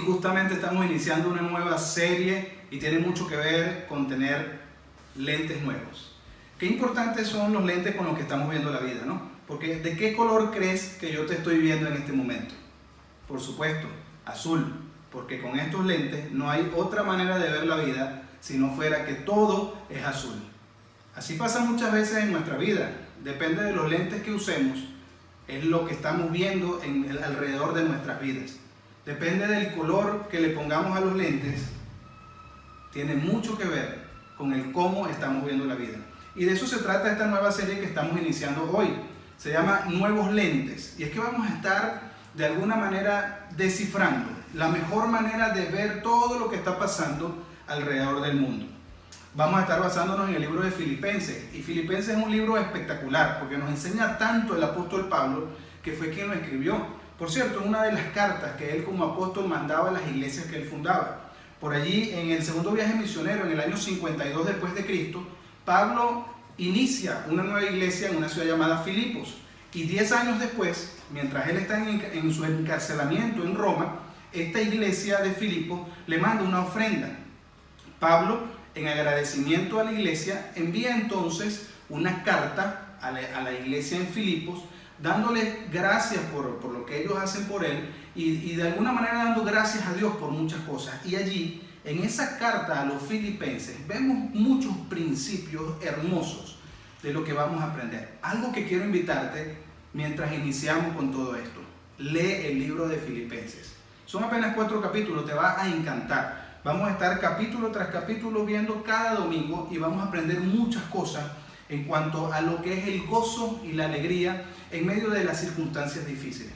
justamente estamos iniciando una nueva serie y tiene mucho que ver con tener lentes nuevos. Qué importantes son los lentes con los que estamos viendo la vida, ¿no? Porque ¿de qué color crees que yo te estoy viendo en este momento? Por supuesto, azul, porque con estos lentes no hay otra manera de ver la vida si no fuera que todo es azul. Así pasa muchas veces en nuestra vida, depende de los lentes que usemos, es lo que estamos viendo alrededor de nuestras vidas. Depende del color que le pongamos a los lentes, tiene mucho que ver con el cómo estamos viendo la vida. Y de eso se trata esta nueva serie que estamos iniciando hoy. Se llama Nuevos Lentes. Y es que vamos a estar de alguna manera descifrando la mejor manera de ver todo lo que está pasando alrededor del mundo. Vamos a estar basándonos en el libro de Filipenses. Y Filipenses es un libro espectacular porque nos enseña tanto el apóstol Pablo, que fue quien lo escribió. Por cierto, una de las cartas que él como apóstol mandaba a las iglesias que él fundaba. Por allí, en el segundo viaje misionero, en el año 52 después de Cristo, Pablo inicia una nueva iglesia en una ciudad llamada Filipos. Y 10 años después, mientras él está en su encarcelamiento en Roma, esta iglesia de Filipos le manda una ofrenda. Pablo, en agradecimiento a la iglesia, envía entonces una carta a la iglesia en Filipos, dándole gracias por lo que ellos hacen por él y de alguna manera dando gracias a Dios por muchas cosas. Y allí, en esa carta a los filipenses, vemos muchos principios hermosos de lo que vamos a aprender. Algo que quiero invitarte mientras iniciamos con todo esto: lee el libro de Filipenses. Son apenas 4 capítulos, te va a encantar. Vamos a estar capítulo tras capítulo viendo cada domingo y vamos a aprender muchas cosas en cuanto a lo que es el gozo y la alegría en medio de las circunstancias difíciles.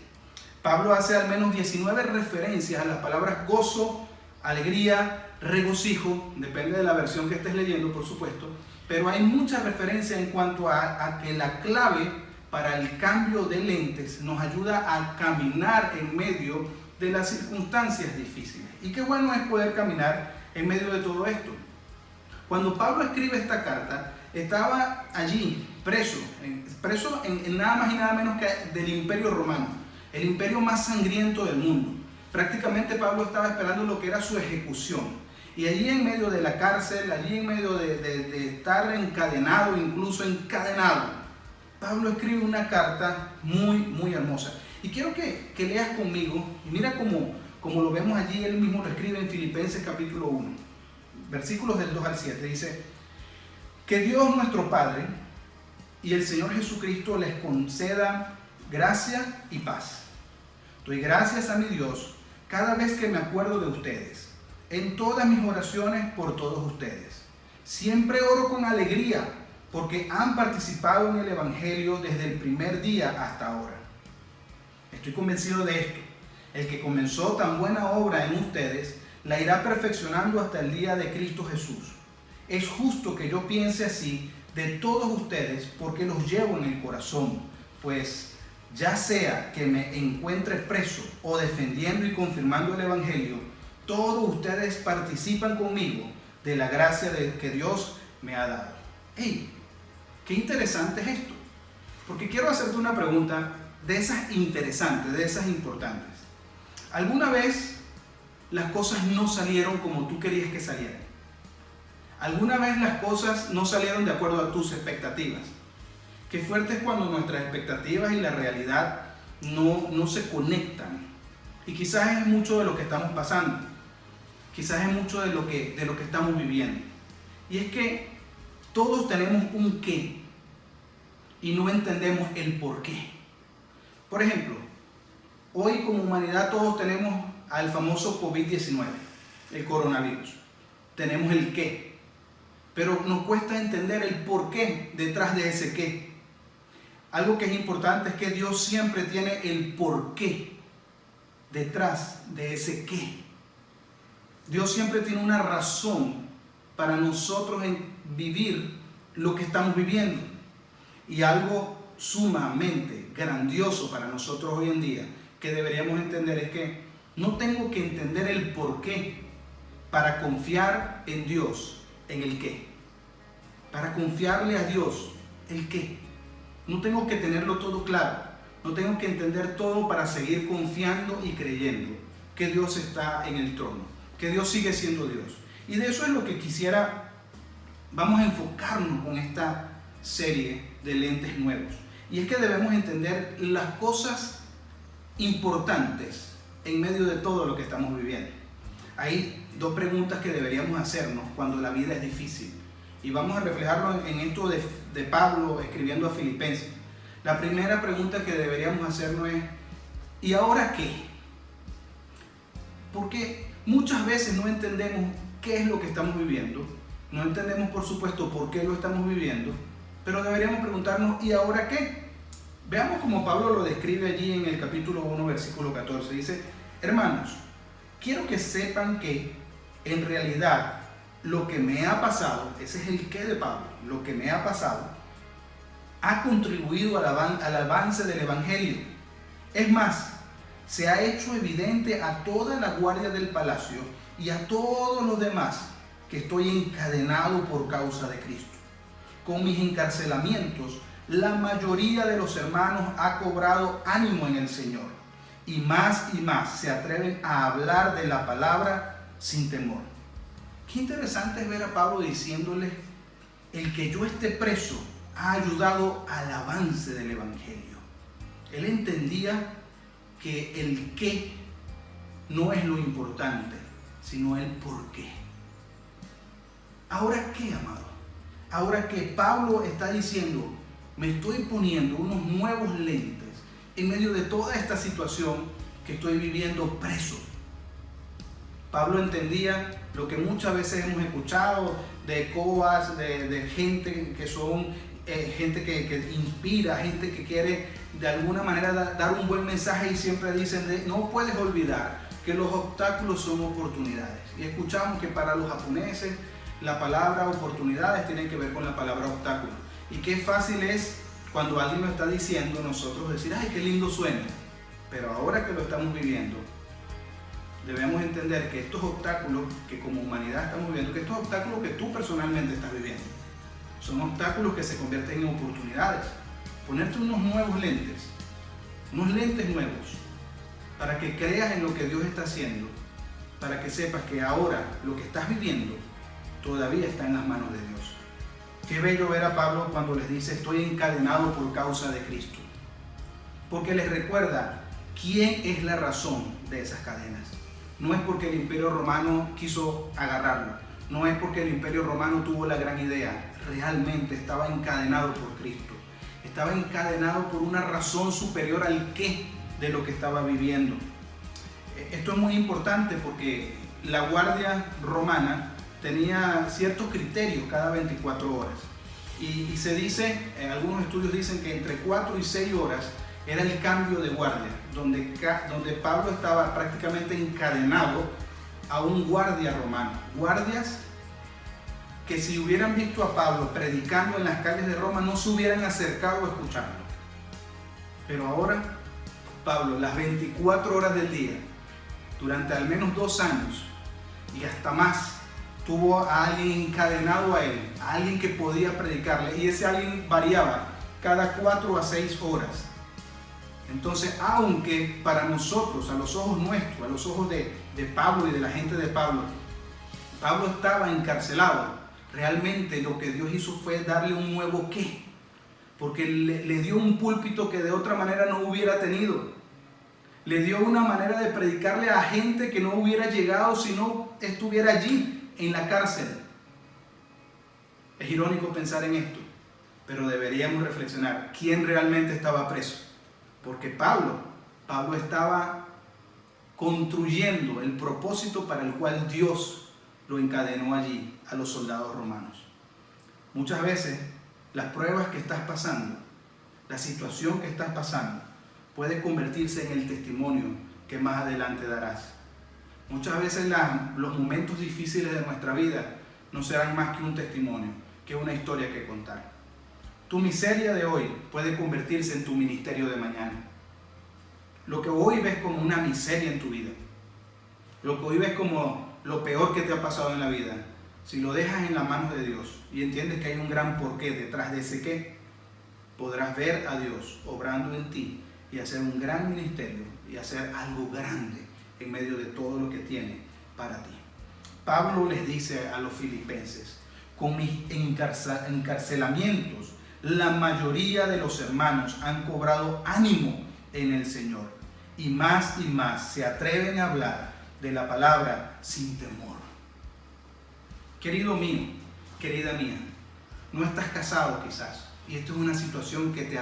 Pablo hace al menos 19 referencias a las palabras gozo, alegría, regocijo, depende de la versión que estés leyendo, por supuesto, pero hay muchas referencias en cuanto a que la clave para el cambio de lentes nos ayuda a caminar en medio de las circunstancias difíciles. Y qué bueno es poder caminar en medio de todo esto. Cuando Pablo escribe esta carta, estaba allí preso en nada más y nada menos que del Imperio Romano, el imperio más sangriento del mundo. Prácticamente Pablo estaba esperando lo que era su ejecución. Y allí en medio de la cárcel, allí en medio de estar encadenado, incluso encadenado, Pablo escribe una carta muy, muy hermosa. Y quiero que leas conmigo, y mira como lo vemos allí, él mismo lo escribe en Filipenses capítulo 1, versículos del 2 al 7, dice: que Dios nuestro Padre y el Señor Jesucristo les conceda gracia y paz. Doy gracias a mi Dios cada vez que me acuerdo de ustedes, en todas mis oraciones por todos ustedes. Siempre oro con alegría porque han participado en el Evangelio desde el primer día hasta ahora. Estoy convencido de esto: el que comenzó tan buena obra en ustedes la irá perfeccionando hasta el día de Cristo Jesús. Es justo que yo piense así de todos ustedes porque los llevo en el corazón, pues ya sea que me encuentre preso o defendiendo y confirmando el Evangelio, todos ustedes participan conmigo de la gracia que Dios me ha dado. ¡Hey! ¡Qué interesante es esto! Porque quiero hacerte una pregunta de esas interesantes, de esas importantes. ¿Alguna vez las cosas no salieron como tú querías que salieran? ¿Alguna vez las cosas no salieron de acuerdo a tus expectativas? Qué fuerte es cuando nuestras expectativas y la realidad no se conectan. Y quizás es mucho de lo que estamos pasando. Quizás es mucho de lo que estamos viviendo. Y es que todos tenemos un qué y no entendemos el por qué. Por ejemplo, hoy como humanidad todos tenemos al famoso COVID-19, el coronavirus. Tenemos el qué, pero nos cuesta entender el por qué detrás de ese qué. Algo que es importante es que Dios siempre tiene el por qué detrás de ese qué. Dios siempre tiene una razón para nosotros vivir lo que estamos viviendo. Y algo sumamente grandioso para nosotros hoy en día que deberíamos entender es que no tengo que entender el por qué para confiar en Dios en el qué. Para confiarle a Dios el qué. No tengo que tenerlo todo claro. No tengo que entender todo para seguir confiando y creyendo. que Dios está en el trono, que Dios sigue siendo Dios. Y de eso es lo que vamos a enfocarnos con esta serie de lentes nuevos. Y es que debemos entender las cosas importantes en medio de todo lo que estamos viviendo. Hay dos preguntas que deberíamos hacernos cuando la vida es difícil. Y vamos a reflejarlo en esto de Pablo escribiendo a Filipenses. La primera pregunta que deberíamos hacernos es: ¿y ahora qué? Porque muchas veces no entendemos qué es lo que estamos viviendo. No entendemos, por supuesto, por qué lo estamos viviendo. Pero deberíamos preguntarnos: ¿y ahora qué? Veamos cómo Pablo lo describe allí en el capítulo 1, versículo 14. Dice: hermanos, quiero que sepan que en realidad lo que me ha pasado, ese es el qué de Pablo, lo que me ha pasado, ha contribuido al avance del Evangelio. Es más, se ha hecho evidente a toda la guardia del palacio y a todos los demás que estoy encadenado por causa de Cristo. Con mis encarcelamientos, la mayoría de los hermanos ha cobrado ánimo en el Señor y más se atreven a hablar de la palabra sin temor. Qué interesante es ver a Pablo diciéndole: el que yo esté preso ha ayudado al avance del Evangelio. Él entendía que el qué no es lo importante, sino el por qué. ¿Ahora qué, amado? Ahora que Pablo está diciendo: me estoy poniendo unos nuevos lentes en medio de toda esta situación que estoy viviendo preso. Pablo entendía lo que muchas veces hemos escuchado de coas, de gente que son gente que inspira, gente que quiere de alguna manera dar un buen mensaje, y siempre dicen no puedes olvidar que los obstáculos son oportunidades. Y escuchamos que para los japoneses la palabra oportunidades tiene que ver con la palabra obstáculo. Y qué fácil es cuando alguien lo está diciendo nosotros decir: ay, qué lindo suena. Pero ahora que lo estamos viviendo, debemos entender que estos obstáculos que como humanidad estamos viviendo, que estos obstáculos que tú personalmente estás viviendo, son obstáculos que se convierten en oportunidades. Ponerte unos nuevos lentes, unos lentes nuevos, para que creas en lo que Dios está haciendo, para que sepas que ahora lo que estás viviendo todavía está en las manos de Dios. Qué bello ver a Pablo cuando les dice: estoy encadenado por causa de Cristo. Porque les recuerda quién es la razón de esas cadenas. No es porque el Imperio Romano quiso agarrarlo. No es porque el Imperio Romano tuvo la gran idea. Realmente estaba encadenado por Cristo. Estaba encadenado por una razón superior al qué de lo que estaba viviendo. Esto es muy importante porque la guardia romana tenía ciertos criterios cada 24 horas. Y se dice, algunos estudios dicen que entre 4 y 6 horas era el cambio de guardia, donde Pablo estaba prácticamente encadenado a un guardia romano. Guardias que si hubieran visto a Pablo predicando en las calles de Roma no se hubieran acercado a escucharlo. Pero ahora Pablo, las 24 horas del día, durante al menos 2 años y hasta más, tuvo a alguien encadenado a él, a alguien que podía predicarle, y ese alguien variaba cada 4 a 6 horas. Entonces, aunque para nosotros, a los ojos nuestros, a los ojos de Pablo y de la gente de Pablo, Pablo estaba encarcelado, realmente lo que Dios hizo fue darle un nuevo qué, porque le dio un púlpito que de otra manera no hubiera tenido. Le dio una manera de predicarle a gente que no hubiera llegado si no estuviera allí en la cárcel. Es irónico pensar en esto, pero deberíamos reflexionar quién realmente estaba preso. Porque Pablo estaba construyendo el propósito para el cual Dios lo encadenó allí a los soldados romanos. Muchas veces las pruebas que estás pasando, la situación que estás pasando, puede convertirse en el testimonio que más adelante darás. Muchas veces los momentos difíciles de nuestra vida no serán más que un testimonio, que una historia que contar. Tu miseria de hoy puede convertirse en tu ministerio de mañana. Lo que hoy ves como una miseria en tu vida, lo que hoy ves como lo peor que te ha pasado en la vida, si lo dejas en las manos de Dios y entiendes que hay un gran porqué detrás de ese qué, podrás ver a Dios obrando en ti y hacer un gran ministerio y hacer algo grande en medio de todo lo que tiene para ti. Pablo les dice a los filipenses: con mis encarcelamientos, la mayoría de los hermanos han cobrado ánimo en el Señor y más se atreven a hablar de la palabra sin temor. Querido mío, querida mía, no estás casado quizás y esto es una situación que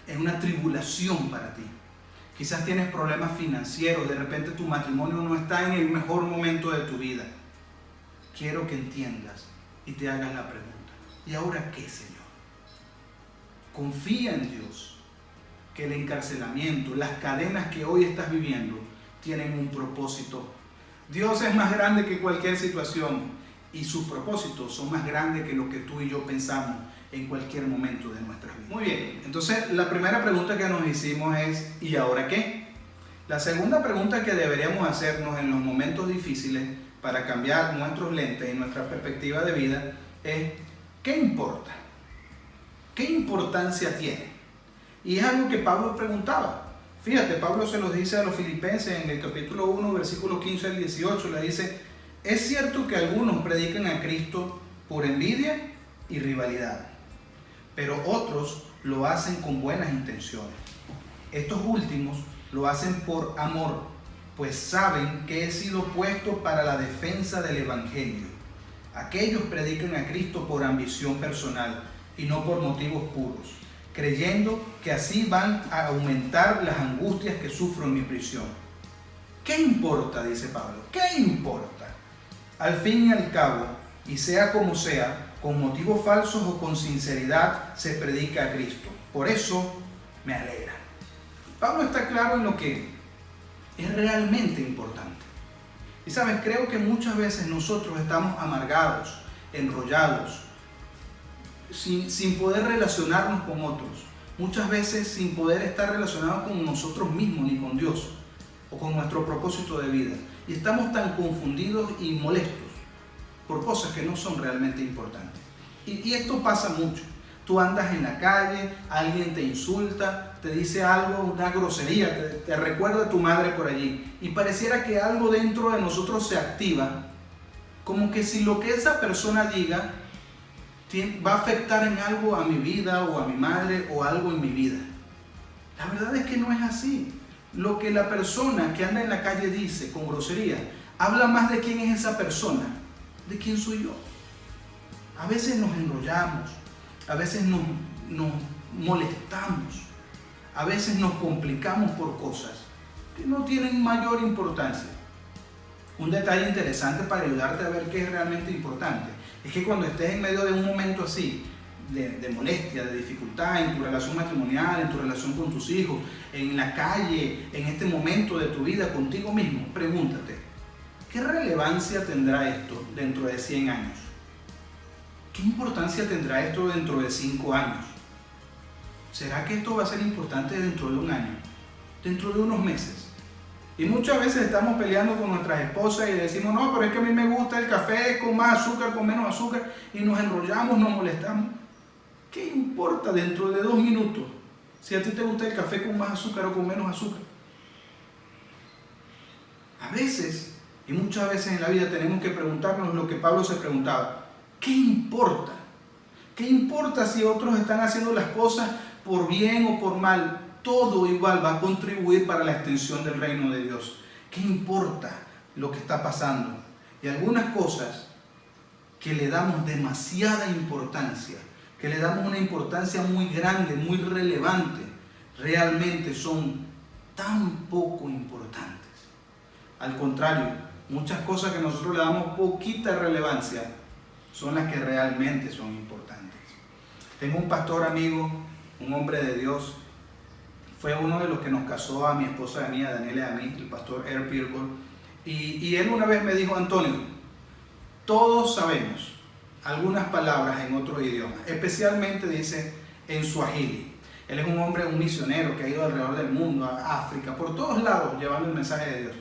es una tribulación para ti. Quizás tienes problemas financieros, de repente tu matrimonio no está en el mejor momento de tu vida. Quiero que entiendas y te hagas la pregunta: ¿y ahora qué, Señor? Confía en Dios, que el encarcelamiento, las cadenas que hoy estás viviendo, tienen un propósito. Dios es más grande que cualquier situación y sus propósitos son más grandes que lo que tú y yo pensamos en cualquier momento de nuestras vidas. Muy bien, entonces la primera pregunta que nos hicimos es: ¿y ahora qué? La segunda pregunta que deberíamos hacernos en los momentos difíciles para cambiar nuestros lentes y nuestra perspectiva de vida es: ¿qué importa? ¿Qué importancia tiene? Y es algo que Pablo preguntaba. Fíjate, Pablo se lo dice a los filipenses en el capítulo 1, versículos 15 al 18, le dice: es cierto que algunos predican a Cristo por envidia y rivalidad, pero otros lo hacen con buenas intenciones. Estos últimos lo hacen por amor, pues saben que he sido puesto para la defensa del Evangelio. Aquellos predican a Cristo por ambición personal y no por motivos puros, creyendo que así van a aumentar las angustias que sufro en mi prisión. ¿Qué importa?, dice Pablo. ¿Qué importa? Al fin y al cabo, y sea como sea, con motivos falsos o con sinceridad, se predica a Cristo. Por eso me alegra. Pablo está claro en lo que es realmente importante. Y sabes, creo que muchas veces nosotros estamos amargados, enrollados, sin poder relacionarnos con otros. Muchas veces sin poder estar relacionados con nosotros mismos ni con Dios o con nuestro propósito de vida. Y estamos tan confundidos y molestos por cosas que no son realmente importantes. Y esto pasa mucho. Tú andas en la calle, alguien te insulta, te dice algo, una grosería, te recuerda a tu madre por allí. Y pareciera que algo dentro de nosotros se activa, como que si lo que esa persona diga va a afectar en algo a mi vida o a mi madre o algo en mi vida. La verdad es que no es así. Lo que la persona que anda en la calle dice con grosería, habla más de quién es esa persona, de quién soy yo. A veces nos enrollamos, a veces nos molestamos, a veces nos complicamos por cosas que no tienen mayor importancia. Un detalle interesante para ayudarte a ver qué es realmente importante es que cuando estés en medio de un momento así, de molestia, de dificultad en tu relación matrimonial, en tu relación con tus hijos, en la calle, en este momento de tu vida contigo mismo, pregúntate: ¿qué relevancia tendrá esto dentro de 100 años? ¿Qué importancia tendrá esto dentro de 5 años? ¿Será que esto va a ser importante dentro de un año? ¿Dentro de unos meses? Y muchas veces estamos peleando con nuestras esposas y decimos: no, pero es que a mí me gusta el café con más azúcar, con menos azúcar, y nos enrollamos, nos molestamos. ¿Qué importa dentro de 2 minutos si a ti te gusta el café con más azúcar o con menos azúcar? A veces, y muchas veces en la vida, tenemos que preguntarnos lo que Pablo se preguntaba: ¿qué importa? ¿Qué importa si otros están haciendo las cosas por bien o por mal? Todo igual va a contribuir para la extensión del reino de Dios. ¿Qué importa lo que está pasando? Y algunas cosas que le damos demasiada importancia, que le damos una importancia muy grande, muy relevante, realmente son tan poco importantes. Al contrario, muchas cosas que nosotros le damos poquita relevancia son las que realmente son importantes. Tengo un pastor amigo, un hombre de Dios, fue uno de los que nos casó a mi esposa y a mí, a Daniela y a mí, el pastor Aaron Pirkle, y él una vez me dijo: Antonio, todos sabemos algunas palabras en otro idioma, especialmente, dice, en Swahili. Él es un hombre, un misionero que ha ido alrededor del mundo, a África, por todos lados, llevando el mensaje de Dios.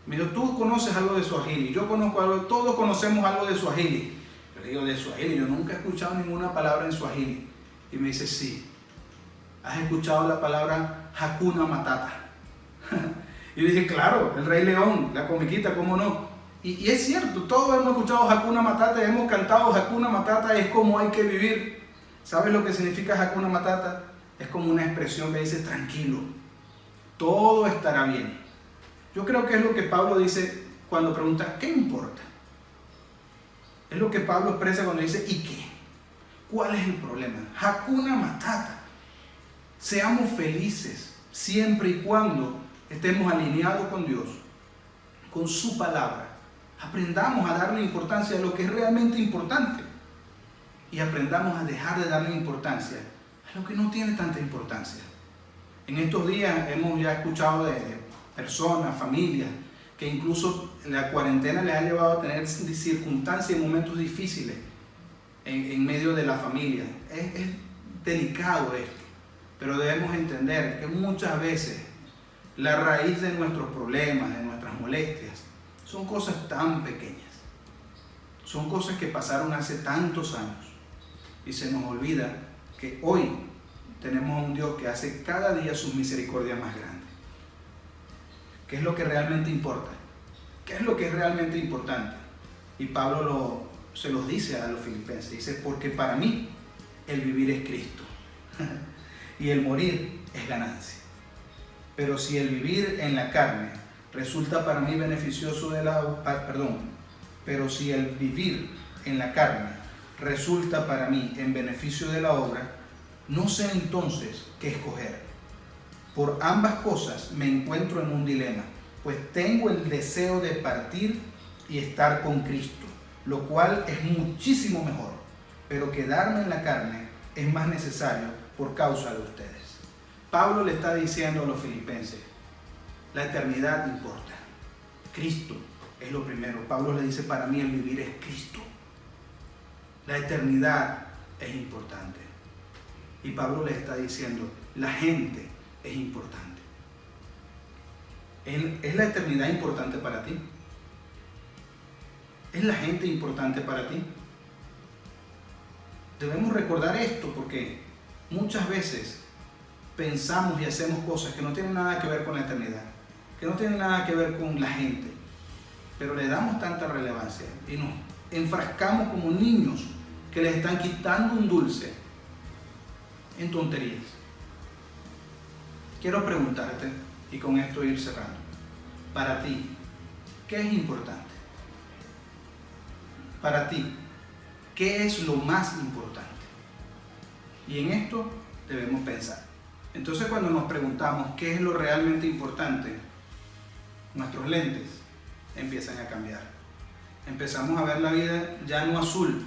Me dijo: tú conoces algo de Swahili, yo conozco algo, todos conocemos algo de Swahili. Yo le digo: de Swahili, yo nunca he escuchado ninguna palabra en Swahili. Y me dice: sí. ¿Has escuchado la palabra Hakuna Matata? Y dije, claro, el Rey León, la comiquita, ¿cómo no? Y es cierto, todos hemos escuchado Hakuna Matata, hemos cantado Hakuna Matata, es como hay que vivir. ¿Sabes lo que significa Hakuna Matata? Es como una expresión que dice tranquilo, todo estará bien. Yo creo que es lo que Pablo dice cuando pregunta, ¿qué importa? Es lo que Pablo expresa cuando dice, ¿y qué? ¿Cuál es el problema? Hakuna Matata. Seamos felices siempre y cuando estemos alineados con Dios, con su palabra. Aprendamos a darle importancia a lo que es realmente importante y aprendamos a dejar de darle importancia a lo que no tiene tanta importancia. En estos días hemos ya escuchado de personas, familias, que incluso la cuarentena les ha llevado a tener circunstancias y momentos difíciles en medio de la familia. Es delicado esto, pero debemos entender que muchas veces la raíz de nuestros problemas, de nuestras molestias, son cosas tan pequeñas. Son cosas que pasaron hace tantos años y se nos olvida que hoy tenemos a un Dios que hace cada día sus misericordias más grandes. ¿Qué es lo que realmente importa? ¿Qué es lo que es realmente importante? Y Pablo se los dice a los filipenses. Dice, porque para mí el vivir es Cristo y el morir es ganancia. Pero si el vivir en la carne resulta para mí beneficioso pero si el vivir en la carne resulta para mí en beneficio de la obra, no sé entonces qué escoger. Por ambas cosas me encuentro en un dilema, pues tengo el deseo de partir y estar con Cristo, lo cual es muchísimo mejor, pero quedarme en la carne es más necesario por causa de ustedes. Pablo le está diciendo a los filipenses, la eternidad importa, Cristo es lo primero. Pablo le dice, para mí el vivir es Cristo, la eternidad es importante. Y Pablo le está diciendo, la gente es importante. ¿Es la eternidad importante para ti? ¿Es la gente importante para ti? Debemos recordar esto porque muchas veces pensamos y hacemos cosas que no tienen nada que ver con la eternidad, que no tienen nada que ver con la gente, pero le damos tanta relevancia y nos enfrascamos como niños que les están quitando un dulce en tonterías. Quiero preguntarte, y con esto ir cerrando, para ti, ¿qué es importante? Para ti, ¿qué es lo más importante? Y en esto debemos pensar. Entonces, cuando nos preguntamos qué es lo realmente importante, nuestros lentes empiezan a cambiar. Empezamos a ver la vida ya no azul,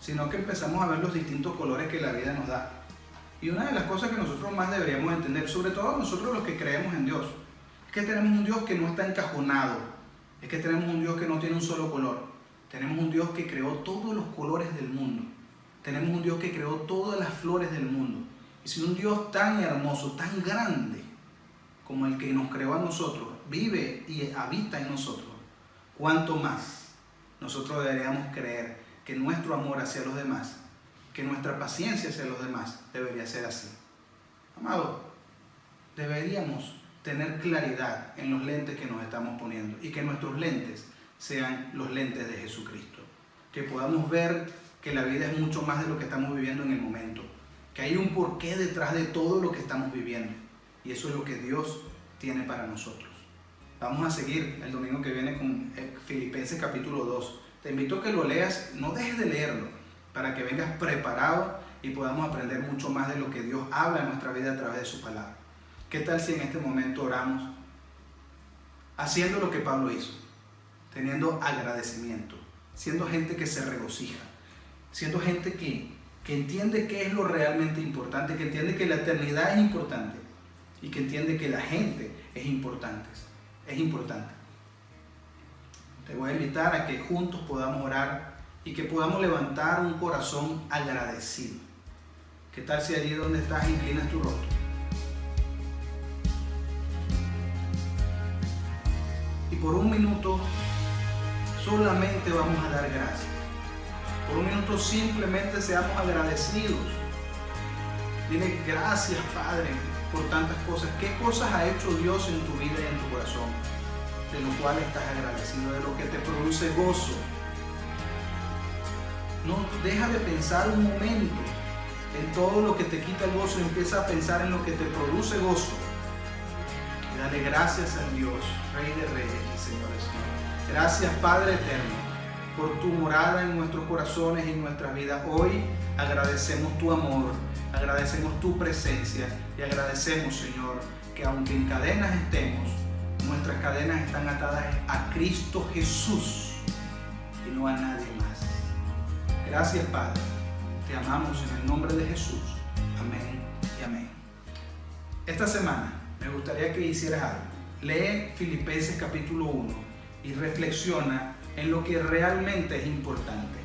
sino que empezamos a ver los distintos colores que la vida nos da. Y una de las cosas que nosotros más deberíamos entender, sobre todo nosotros los que creemos en Dios, es que tenemos un Dios que no está encajonado, es que tenemos un Dios que no tiene un solo color, tenemos un Dios que creó todos los colores del mundo, tenemos un Dios que creó todas las flores del mundo. Y si un Dios tan hermoso, tan grande como el que nos creó a nosotros, vive y habita en nosotros, ¿cuánto más nosotros deberíamos creer que nuestro amor hacia los demás, que nuestra paciencia hacia los demás debería ser así? Amado, deberíamos tener claridad en los lentes que nos estamos poniendo y que nuestros lentes sean los lentes de Jesucristo. Que podamos ver que la vida es mucho más de lo que estamos viviendo en el momento, que hay un porqué detrás de todo lo que estamos viviendo y eso es lo que Dios tiene para nosotros. Vamos a seguir el domingo que viene con Filipenses capítulo 2. Te invito a que lo leas, no dejes de leerlo, para que vengas preparado y podamos aprender mucho más de lo que Dios habla en nuestra vida a través de su palabra. ¿Qué tal si en este momento oramos haciendo lo que Pablo hizo? Teniendo agradecimiento, siendo gente que se regocija, siendo gente que entiende qué es lo realmente importante, que entiende que la eternidad es importante y que entiende que la gente es importante. Te voy a invitar a que juntos podamos orar y que podamos levantar un corazón agradecido. ¿Qué tal si allí donde estás inclinas tu rostro? Y por un minuto solamente vamos a dar gracias. Por un minuto simplemente seamos agradecidos. Dile gracias, Padre. por tantas cosas. ¿Qué cosas ha hecho Dios en tu vida y en tu corazón? De lo cual estás agradecido, de lo que te produce gozo. No, deja de pensar un momento en todo lo que te quita el gozo y empieza a pensar en lo que te produce gozo. Y dale gracias al Dios, Rey de Reyes y Señor de Señores. Gracias, Padre Eterno, por tu morada en nuestros corazones y en nuestras vidas. Hoy agradecemos tu amor, agradecemos tu presencia y agradecemos, Señor, que aunque en cadenas estemos, nuestras cadenas están atadas a Cristo Jesús y no a nadie más. Gracias, Padre. Te amamos en el nombre de Jesús. Amén y amén. Esta semana me gustaría que hicieras algo. Lee Filipenses capítulo 1 y reflexiona en lo que realmente es importante.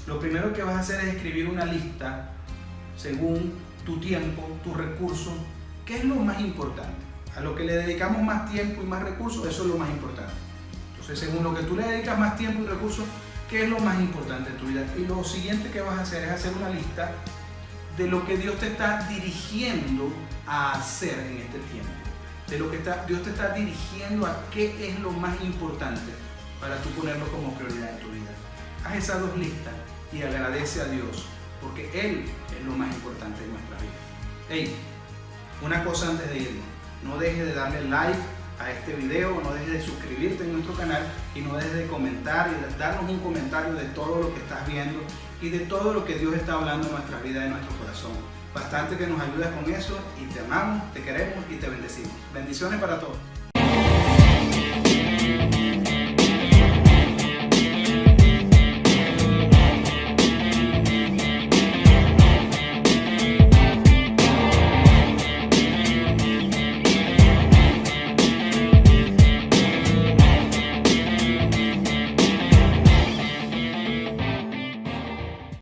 Lo primero que vas a hacer es escribir una lista según tu tiempo, tus recursos. ¿Qué es lo más importante? A lo que le dedicamos más tiempo y más recursos, eso es lo más importante. Entonces, según lo que tú le dedicas más tiempo y recursos, ¿qué es lo más importante en tu vida? Y lo siguiente que vas a hacer es hacer una lista de lo que Dios te está dirigiendo a hacer en este tiempo. De lo que Dios te está dirigiendo a qué es lo más importante para tú ponerlo como prioridad en tu vida. Haz esas dos listas y agradece a Dios, porque Él es lo más importante en nuestra vida. Hey, una cosa antes de irnos, no dejes de darle like a este video, no dejes de suscribirte en nuestro canal y no dejes de comentar y de darnos un comentario de todo lo que estás viendo y de todo lo que Dios está hablando en nuestra vida y en nuestro corazón. Bastante que nos ayudas con eso y te amamos, te queremos y te bendecimos. Bendiciones para todos.